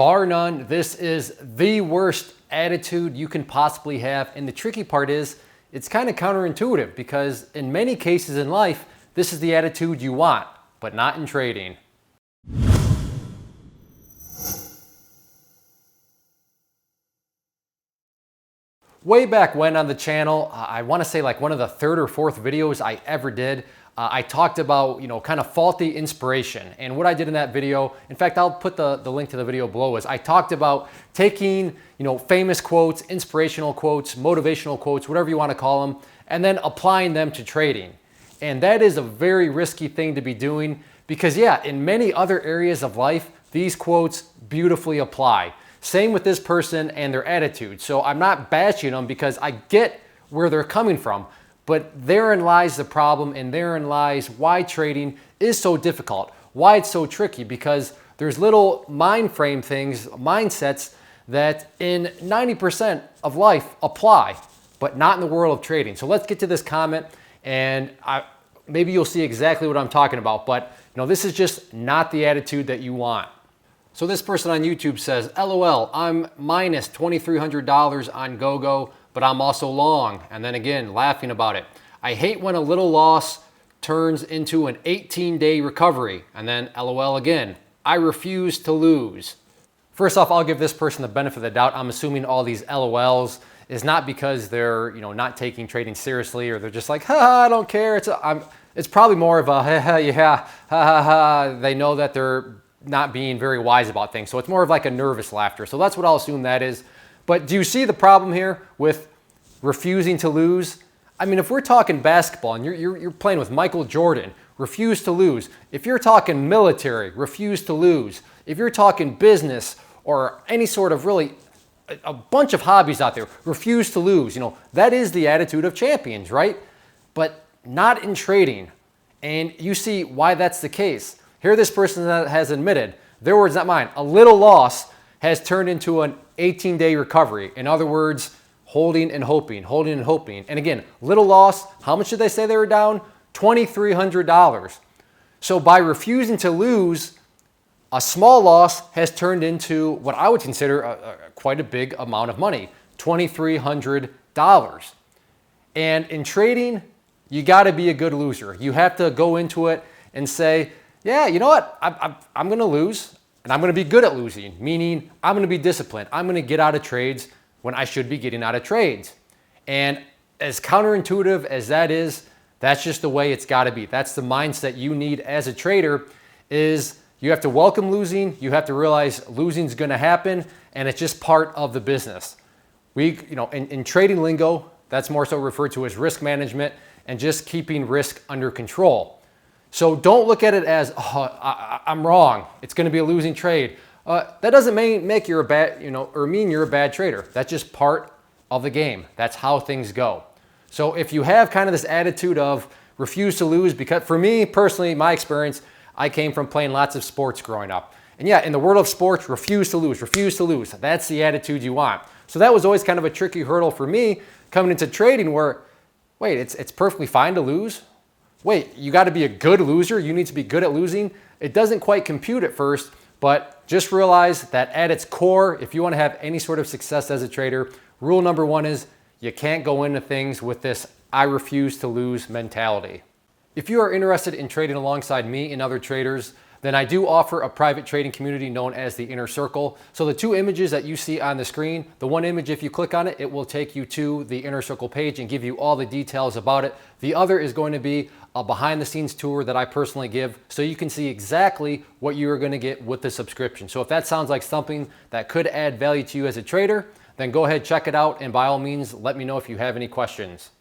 Bar none, this is the worst attitude you can possibly have. And the tricky part is it's kind of counterintuitive because in many cases in life, this is the attitude you want, but not in trading. Way back when on the channel, I want to say like one of the third or fourth videos I ever did, I talked about, kind of faulty inspiration. And what I did in that video, in fact, I'll put the link to the video below, is I talked about taking, famous quotes, inspirational quotes, motivational quotes, whatever you want to call them, and then applying them to trading. And that is a very risky thing to be doing because, yeah, in many other areas of life, these quotes beautifully apply. Same with this person and their attitude. So I'm not bashing them because I get where they're coming from, but therein lies the problem and therein lies why trading is so difficult, why it's so tricky, because there's little mind frame things, mindsets that in 90% of life apply, but not in the world of trading. So let's get to this comment and maybe you'll see exactly what I'm talking about, but this is just not the attitude that you want. So this person on YouTube says, LOL, I'm minus $2,300 on GoGo, but I'm also long. And then again, laughing about it. I hate when a little loss turns into an 18-day recovery. And then LOL again, I refuse to lose. First off, I'll give this person the benefit of the doubt. I'm assuming all these LOLs is not because they're not taking trading seriously or they're just like, ha, I don't care. It's probably more of a, ha, yeah, ha, ha, ha. They know that they're not being very wise about things. So it's more of like a nervous laughter. So that's what I'll assume that is. But do you see the problem here with refusing to lose? I mean, if we're talking basketball and you're playing with Michael Jordan, refuse to lose. If you're talking military, refuse to lose. If you're talking business or any sort of really a bunch of hobbies out there, refuse to lose. That is the attitude of champions, right? But not in trading. And you see why that's the case. Here this person has admitted, their words not mine, a little loss has turned into an 18-day recovery. In other words, holding and hoping, holding and hoping. And again, little loss, how much did they say they were down? $2,300. So by refusing to lose, a small loss has turned into what I would consider quite a big amount of money, $2,300. And in trading, you got to be a good loser. You have to go into it and say, yeah, you know what? I'm going to lose, and I'm going to be good at losing, meaning I'm going to be disciplined. I'm going to get out of trades when I should be getting out of trades. And as counterintuitive as that is, that's just the way it's got to be. That's the mindset you need as a trader is you have to welcome losing. You have to realize losing is going to happen, and it's just part of the business. In trading lingo, that's more so referred to as risk management and just keeping risk under control. So don't look at it as, I'm wrong. It's going to be a losing trade. That doesn't make you a bad, or mean you're a bad trader. That's just part of the game. That's how things go. So if you have kind of this attitude of refuse to lose, because for me personally, my experience, I came from playing lots of sports growing up. And yeah, in the world of sports, refuse to lose, refuse to lose. That's the attitude you want. So that was always kind of a tricky hurdle for me coming into trading where, wait, it's perfectly fine to lose. Wait, you got to be a good loser? You need to be good at losing? It doesn't quite compute at first, but just realize that at its core, if you want to have any sort of success as a trader, rule number one is you can't go into things with this I refuse to lose mentality. If you are interested in trading alongside me and other traders, then I do offer a private trading community known as the Inner Circle. So the two images that you see on the screen, the one image, if you click on it, it will take you to the Inner Circle page and give you all the details about it. The other is going to be a behind the scenes tour that I personally give so you can see exactly what you are going to get with the subscription. So if that sounds like something that could add value to you as a trader, then go ahead, check it out, and by all means, let me know if you have any questions.